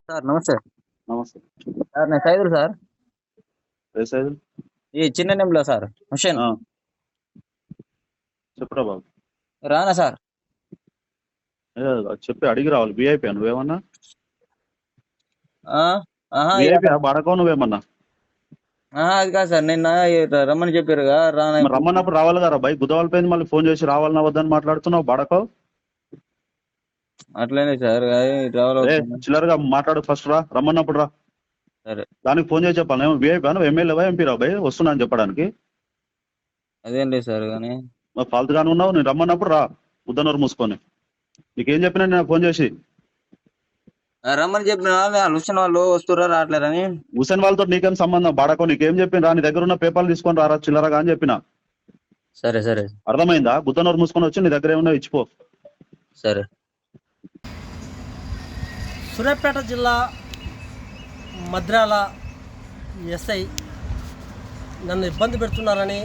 Sir నమస్తే. నమస్తే. Sir నేను సైదులు సార్. ఏ సైజు? ఈ చిన్న నెంబర్లో సార్ హుషేన్. ఆ, చెప్పురా బాబు. రానా సార్? చెప్పి అడిగి రావాలి. విఐపీ నువ్వేమన్నా? ఆ, ఆహా విఐపీ బాడకో నువ్వేమన్నా? అది కాదు సార్, నిన్న రమ్మని చెప్పారుగా రానా. మరి రమ్మన్నప్పుడు రావాలి కదా బై. బుధవారం పోయింది, మళ్ళీ ఫోన్ చేసి రావాలన్నా వద్దని మాట్లాడుతున్నావు. బాడకో అట్లనే సార్, చిల్లరగా మాట్లాడు. ఫస్ట్ రా, రమ్మన్నప్పుడు రా. సరే దానికి ఫోన్ చేసి చెప్పాలి. ఏమో విఐపీ నువ్వు ఎమ్మెల్యేవా ఎంపీ రా బై వస్తున్నా అని చెప్పడానికి. అదేం లేదు సార్, కానీ మరి ఫాల్తుగానే ఉన్నావు. నేను రమ్మన్నప్పుడు రా, ఉద్దనూరు మూసుకొని. నీకేం చెప్పినా నేను ఫోన్ చేసి రమ్మని చెప్పిన హుషేన్ వాళ్ళు వస్తురా రావట్లేరని. హుసేన్ వాళ్ళతో నీకేం సంబంధం? బాడకో నీకేం చెప్పిన రా, నీ దగ్గర ఉన్న పేపర్లు తీసుకొని రారా చిల్లరగా అని చెప్పిన. సరే సరే అర్థమైందా? గుద్దనూరు మూసుకొని వచ్చి నీ దగ్గర ఏమన్నా ఇచ్చిపో. సరే. సూర్యాపేట జిల్లా మద్రాల ఎస్ఐ నన్ను ఇబ్బంది పెడుతున్నారని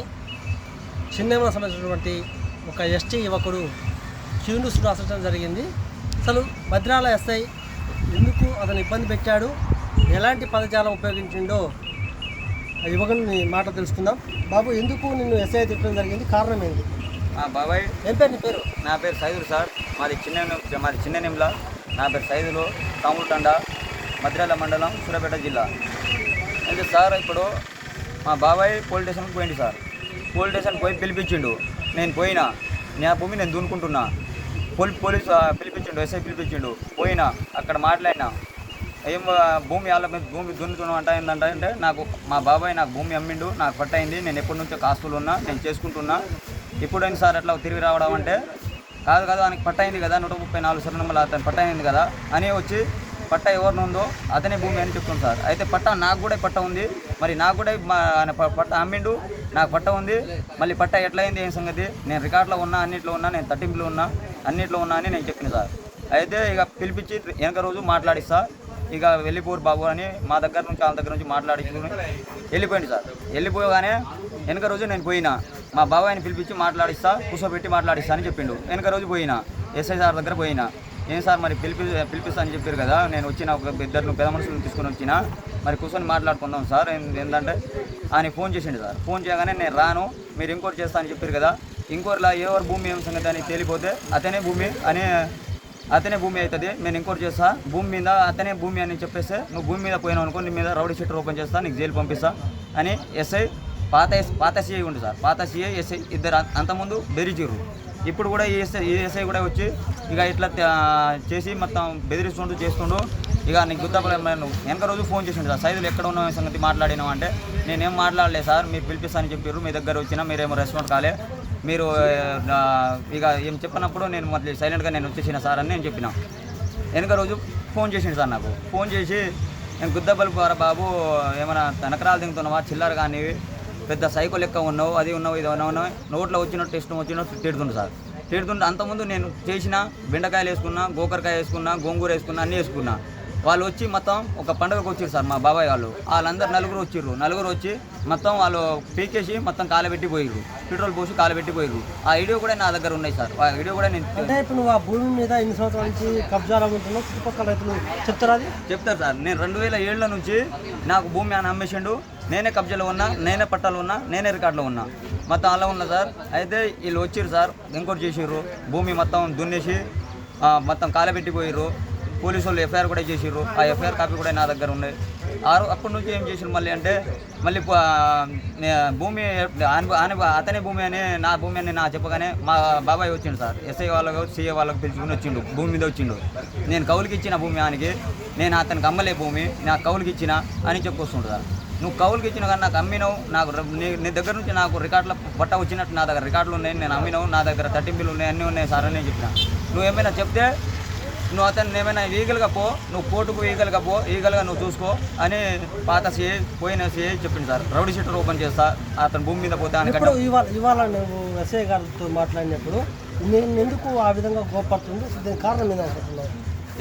చిన్నేమల సంబంధించినటువంటి ఒక ఎస్టీ యువకుడు క్యూన్యూస్ను రాసడం జరిగింది. అసలు మద్రాల ఎస్ఐ ఎందుకు అతను ఇబ్బంది పెట్టాడు, ఎలాంటి పదజాలం ఉపయోగించిండో ఆ యువకుని మాట తెలుసుకుందాం. బాబు, ఎందుకు నిన్ను ఎస్ఐ తిట్టడం జరిగింది, కారణం ఏంటి? బాబాయ్, ఏం పేరు నీ పేరు? నా పేరు సైదులు సార్. మాది చిన్న నిమ్ల. నా పేరు సైదులు, తాములతండ, మద్రాల మండలం, సూర్యాపేట జిల్లా. అయితే సార్, ఇప్పుడు మా బాబాయ్ పోలీస్ స్టేషన్కి పోయింది సార్. పోలీస్ స్టేషన్కి పోయి పిలిపించిండు. నేను పోయినా, నా భూమి నేను దున్నుకుంటున్నా. Police పిలిపించిండు, SI పిలిపించిండు. పోయినా, అక్కడ మాట్లాడినా. ఏం భూమి వాళ్ళ మీద భూమి దున్నుతున్నాం అంటే నాకు మా బాబాయ్ నాకు భూమి అమ్మిండు, నాకు పట్ట అయింది. నేను ఎప్పటి నుంచో కాస్తులు ఉన్నా, నేను చేసుకుంటున్నా. ఇప్పుడైనా సార్ అట్లా తిరిగి రావడం అంటే కాదు కదా, ఆయనకి పట్ట అయింది కదా, 134 సర్నమ్మల అతను పట్ట అయింది కదా అని వచ్చి పట్ట ఎవరిని ఉందో అతనే భూమి అని చెప్తుంది సార్. అయితే పట్ట నాకు కూడా పట్ట ఉంది, మరి నాకు కూడా ఆయన పట్ట అమ్మిండు, నాకు పట్ట ఉంది. మళ్ళీ పట్ట ఎట్లా అయింది ఏం సంగతి? నేను రికార్డులో ఉన్నా, అన్నింటిలో ఉన్నా, నేను తట్టింపులో ఉన్నా, అన్నింటిలో ఉన్నా అని నేను చెప్పిన సార్. అయితే ఇక పిలిపించి వెనక రోజు మాట్లాడిస్తా, ఇక వెళ్ళిపోరు బాబు అని మా దగ్గర నుంచి వాళ్ళ దగ్గర నుంచి మాట్లాడించుకుని వెళ్ళిపోయింది సార్. వెళ్ళిపోగానే వెనక రోజు నేను పోయినా, మా బాబాయ్ని పిలిపించి మాట్లాడిస్తా, కూర్చోబెట్టి మాట్లాడిస్తా అని చెప్పిండు. వెనక రోజు పోయినా, ఎస్ఐ సార్ దగ్గర పోయినా. ఏం సార్ మరి పిలిపిస్తా అని చెప్పారు కదా, నేను వచ్చిన ఒక ఇద్దరు పెద్ద మనుషులను తీసుకొని వచ్చిన, మరి కూర్చొని మాట్లాడుకుందాం సార్. ఏంటంటే ఆయన ఫోన్ చేసిండు సార్. ఫోన్ చేయగానే నేను రాను, మీరు ఇంకోటి చేస్తా అని చెప్పారు కదా, ఇంకోటిలా ఎవరు భూమి ఏం సంగతి అని తేలిపోతే అతనే భూమి అవుతుంది, నేను ఇంకోటి చేస్తా, భూమి మీద అతనే భూమి అని చెప్పేస్తే నువ్వు భూమి మీద పోయినావు అనుకో, నీ మీద రౌడీ షీటర్ ఓపెన్ చేస్తా, నీకు జైలు పంపిస్తా అని ఎస్ఐ పాత సిఐ ఉంది సార్. పాత సిఐ ఎస్ఐ ఇద్దరు అంతకుముందు బెదిరించారు. ఇప్పుడు కూడా ఈ ఎస్ఐ కూడా వచ్చి ఇక ఇట్లా చేసి మొత్తం బెదిరిస్తుండు చేస్తుండు. ఇక నీకు గుర్తపడలేదు. వెనక రోజు ఫోన్ చేసిండు సార్, సైదులు ఎక్కడ ఉన్న సంగతి మాట్లాడినావు అంటే నేనేం మాట్లాడలేదు సార్, మీరు పిలిపిస్తా అని చెప్పారు, మీ దగ్గర వచ్చినా మీరేమో రెస్పాండ్ కాలే, మీరు ఇక ఏం చెప్పినప్పుడు నేను మళ్ళీ సైలెంట్గా నేను వచ్చేసిన సార్ అని నేను చెప్పిన. వెనక రోజు ఫోన్ చేసిండు సార్ నాకు. ఫోన్ చేసి నేను గుద్దబల్ బాబు ఏమైనా తనకరాలు దిగుతున్నావా, చిల్లర కానీ పెద్ద సైకో లెక్క ఉన్నావు, అది ఉన్నావు, ఇది ఉన్నావు, నోట్లో వచ్చినట్టు ఇష్టం వచ్చినట్టు తిడుతుండు సార్. తిడుతుంటే అంతకుముందు నేను చేసిన బెండకాయలు వేసుకున్నా, గోకరకాయ వేసుకున్నా, గోంగూర వేసుకున్నా, అన్నీ వేసుకున్నా. వాళ్ళు వచ్చి మొత్తం ఒక పండుగకు వచ్చారు సార్ మా బాబాయ్ వాళ్ళు. వాళ్ళందరూ నలుగురు వచ్చి మొత్తం వాళ్ళు పీకేసి మొత్తం కాలబెట్టి పోయిర్రు, పెట్రోల్ పోసి కాలబెట్టి పోయిర్రు. ఆ వీడియో కూడా నా దగ్గర ఉన్నాయి సార్. ఆ వీడియో కూడా నేను అంటే ఇప్పుడు నువ్వు ఆ భూమి మీద ఎన్ని సంవత్సరాల నుంచి కబ్జాలు ఉంటున్నావు, చుట్టుపక్కల రైతులు చెప్తారు సార్. నేను 2007 నుంచి నాకు భూమి ఆయన అమ్మేసిండు, నేనే కబ్జాలో ఉన్నా, నేనే పట్టాలు ఉన్నా, నేనే రికార్డులో ఉన్నా, మొత్తం అలా ఉన్నా సార్. అయితే వీళ్ళు వచ్చిర్రు సార్, ఎంక్వైరీ చేసిర్రు, భూమి మొత్తం దున్నేసి మొత్తం కాలబెట్టిపోయిర్రు. పోలీసు వాళ్ళు ఎఫ్ఐఆర్ కూడా చేసిర్రు. ఆ ఎఫ్ఐఆర్ కాపీ కూడా నా దగ్గర ఉన్నాయి. అప్పటి నుంచి ఏం చేసిర్రు మళ్ళీ అంటే మళ్ళీ భూమి అతనే భూమి అని నా భూమి అని నా చెప్పగానే మా బాబాయ్ వచ్చిండు సార్. ఎస్ఐ వాళ్ళకు సిఐ వాళ్ళకు పిలుచుకుని వచ్చిండు, భూమి మీద వచ్చిండు. నేను కౌలుకి ఇచ్చిన భూమి ఆయనకి, నేను అతనికి అమ్మలే భూమి, నాకు కౌలుకి ఇచ్చిన అని చెప్పొస్తుండు సార్. నువ్వు కౌలుకి ఇచ్చిన కానీ నాకు అమ్మినావు, నాకు నీ దగ్గర నుంచి నాకు రికార్డుల పట్ట వచ్చినట్టు నా దగ్గర రికార్డులు ఉన్నాయి, నేను అమ్మినావు, నా దగ్గర తట్టింపులు ఉన్నాయి, అన్నీ ఉన్నాయి సార్ అని నేను చెప్పిన. నువ్వు ఏమైనా చెప్తే నువ్వు అతను ఏమైనా ఈగలుగా పో, నువ్వు కోర్టుకు ఈగలుగా నువ్వు చూసుకో అని పాత సిఐ పోయిన సిఐ చెప్పింది సార్. రౌడీ షీటర్ ఓపెన్ చేస్తా, అతను భూమి మీద పోతే అనుకుంటే ఇవాళ నువ్వు ఎస్ఐ గారితో మాట్లాడినప్పుడు నేను ఎందుకు ఆ విధంగా గోపడుతుంది, దీనికి కారణం ఏంటంటున్నావు?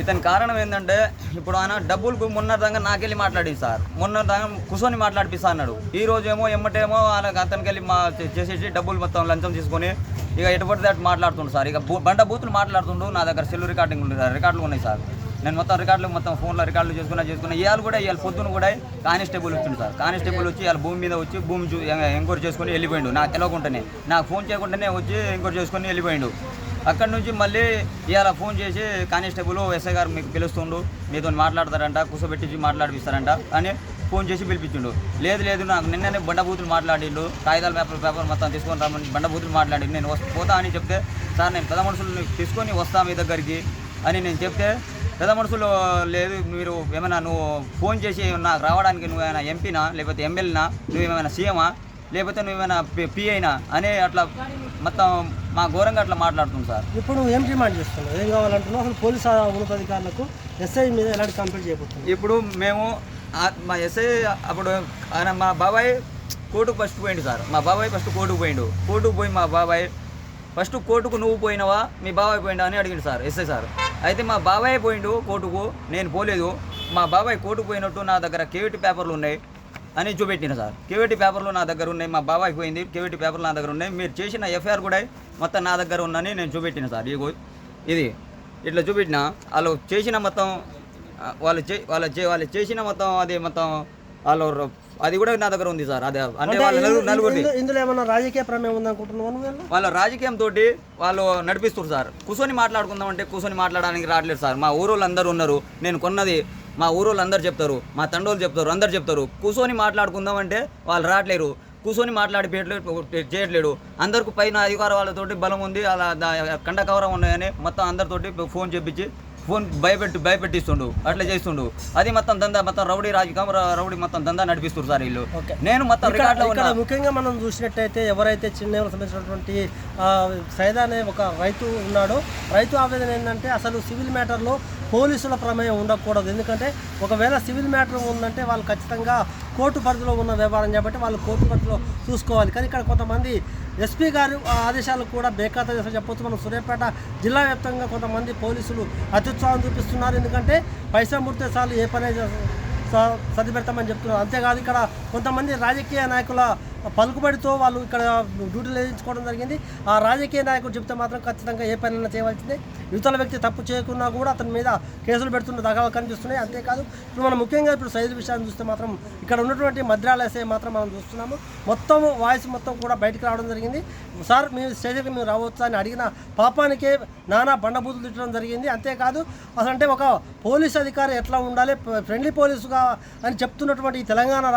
ఇతని కారణం ఏంటంటే ఇప్పుడు ఆయన డబ్బులకు మొన్నదాకా నాకెళ్ళి మాట్లాడింది సార్. మొన్నదాకా కూర్చొని మాట్లాడిపిస్తా అన్నాడు. ఈ రోజు ఏమో ఎమ్మటేమో అతనికి వెళ్ళి చేసేసి డబ్బులు మొత్తం లంచం తీసుకొని ఇక ఎటుపడితే అటు మాట్లాడుతుండు సార్. ఇక బూతులు మాట్లాడుతుండు. నా దగ్గర సెల్ రికార్డులు ఉన్నాయి సార్. నేను మొత్తం రికార్డులు మొత్తం ఫోన్లో రికార్డులు చేసుకున్నా ఇవాళ పొద్దున కూడా కానిస్టేబుల్ వచ్చింది సార్. కానిస్టేబుల్ వచ్చి ఇవాళ భూమి మీద వచ్చి భూమి ఎంక్వైరీ చేసుకొని వెళ్ళిపోయిండు. నాకు తెలియకుండానే, నాకు ఫోన్ చేయకుండానే వచ్చి ఎంక్వైరీ చేసుకొని వెళ్ళిపోయిండు. అక్కడి నుంచి మళ్ళీ ఇవాళ ఫోన్ చేసి కానిస్టేబుల్ ఎస్ఐ గారు మీకు పిలుస్తుండు, మీతో మాట్లాడతారంట, కూర్చోబెట్టి మాట్లాడిస్తారంట అని ఫోన్ చేసి పిలిపించిండు. లేదు నాకు నిన్ననే బండబూతులు మాట్లాడిండు, కాగితాల పేపర్ మొత్తం తీసుకొని రమ్మని బండబూతులు మాట్లాడిండు. నేను పోతా అని చెప్తే, సార్ నేను పెద్ద మనుషులు తీసుకొని వస్తా మీ దగ్గరికి అని నేను చెప్తే, పెద్ద మనుషులు లేదు, మీరు ఏమైనా నువ్వు ఫోన్ చేసి నాకు రావడానికి నువ్వేమైనా ఎంపీనా, లేకపోతే ఎమ్మెల్యేనా, నువ్వేమైనా సీఎమా, లేకపోతే నువ్వేమైనా పిఐనా అని అట్లా మొత్తం మా ఘోరంగా అట్లా మాట్లాడుతుంది సార్. ఇప్పుడు నువ్వు ఏం డిమాండ్ చేస్తున్నావు, ఏం కావాలంటున్నావు? అసలు పోలీసు ఉన్నతాధికారులకు ఎస్ఐ మీద ఎలాంటి కంప్లైంట్ చేయబోతున్నావు? ఇప్పుడు మేము మా ఎస్ఐ అప్పుడు ఆయన మా బాబాయ్ కోర్టుకు ఫస్ట్ పోయిండు సార్. మా బాబాయ్ ఫస్ట్ కోర్టుకు పోయి మా బాబాయ్ ఫస్ట్ కోర్టుకు నువ్వు పోయినావా, మీ బాబాయ్ పోయిండా అని అడిగిండు సార్ ఎస్ఐ సార్. అయితే మా బాబాయ్ పోయిండు కోర్టుకు, నేను పోలేదు. మా బాబాయ్ కోర్టుకు పోయినట్టు నా దగ్గర కేవిటీ పేపర్లు ఉన్నాయి అని చూపెట్టిన సార్. కేవిటీ పేపర్లు నా దగ్గర ఉన్నాయి, మా బాబాయ్ పోయింది, కేవిటీ పేపర్లు నా దగ్గర ఉన్నాయి, మీరు చేసిన ఎఫ్ఐఆర్ కూడా మొత్తం నా దగ్గర ఉందని నేను చూపెట్టిన సార్. ఇది ఇట్లా చూపెట్టిన వాళ్ళు చేసిన మొత్తం వాళ్ళు చేసిన మొత్తం అది మొత్తం వాళ్ళు అది కూడా నా దగ్గర ఉంది సార్. అదే అంటే వాళ్ళు నలుగురిది. ఇందులో ఏమన్నా రాజకీయ ప్రమేయం ఉందనుకుంటున్నాను? వాళ్ళ రాజకీయం తోటి వాళ్ళు నడిపిస్తారు సార్. కూర్చొని మాట్లాడుకుందామంటే కూర్చొని మాట్లాడడానికి రావట్లేదు సార్. మా ఊరోళ్ళు అందరూ ఉన్నారు, నేను కొన్నది మా ఊరోళ్ళు అందరు చెప్తారు, మా తండ్రోళ్ళు చెప్తారు, అందరు చెప్తారు. కూర్చొని మాట్లాడుకుందామంటే వాళ్ళు రావట్లేరు, కూర్చొని చేయట్లేడు. అందరికి పైన అధికార వాళ్ళతోటి బలం ఉంది, అలా కండ కవరం ఉన్నాయని మొత్తం అందరితోటి ఫోన్ చెప్పించి ఫోన్ భయపెట్టిస్తుండు, అట్లా చేస్తుండు. అది మొత్తం దందా, మొత్తం రౌడీ మొత్తం దందా నడిపిస్తారు సార్ వీళ్ళు. నేను మొత్తం రికార్డులో ఉన్నా. ముఖ్యంగా మనం చూసినట్టయితే ఎవరైతే చిన్నేమలకు సంబంధించినటువంటి సైదా అనే ఒక రైతు ఉన్నాడో, రైతు ఆవేదన ఏంటంటే అసలు సివిల్ మ్యాటర్లో పోలీసుల ప్రమేయం ఉండకూడదు. ఎందుకంటే ఒకవేళ సివిల్ మ్యాటర్ ఉందంటే వాళ్ళు ఖచ్చితంగా కోర్టు పరిధిలో ఉన్న వ్యవహారం కాబట్టి వాళ్ళు కోర్టు పరిధిలో చూసుకోవాలి. కానీ ఇక్కడ కొంతమంది ఎస్పీ గారు ఆదేశాలు కూడా బేఖాతా చేసి చెప్పొచ్చు. మనం సూర్యాపేట జిల్లా వ్యాప్తంగా కొంతమంది పోలీసులు అత్యుత్సాహం చూపిస్తున్నారు. ఎందుకంటే పైసా ముడితే చాలు ఏ పని సర్ది పెడతామని చెప్తున్నారు. అంతేకాదు ఇక్కడ కొంతమంది రాజకీయ నాయకుల పలుకుబడితో వాళ్ళు ఇక్కడ డ్యూటీలు వేయించుకోవడం జరిగింది. ఆ రాజకీయ నాయకుడు చెప్తే మాత్రం ఖచ్చితంగా ఏ పనైనా చేయవలసిందే. యువతల వ్యక్తి తప్పు చేయకున్నా కూడా అతని మీద కేసులు పెడుతున్న దాఖలు కనిపిస్తున్నాయి. అంతేకాదు ఇప్పుడు మనం ముఖ్యంగా ఇప్పుడు సైజు విషయాన్ని చూస్తే మాత్రం ఇక్కడ ఉన్నటువంటి మద్రాల ఎస్ఐ మాత్రం మనం చూస్తున్నాము. మొత్తం వాయిస్ మొత్తం కూడా బయటకు రావడం జరిగింది. సార్ మీ స్టేజ్కి మీరు రావచ్చా అని అడిగిన పాపానికే నానా బండబూతులు తిట్టడం జరిగింది. అంతేకాదు అసలు అంటే ఒక పోలీస్ అధికారి ఎట్లా ఉండాలి, ఫ్రెండ్లీ పోలీసుగా అని చెప్తున్నటువంటి తెలంగాణ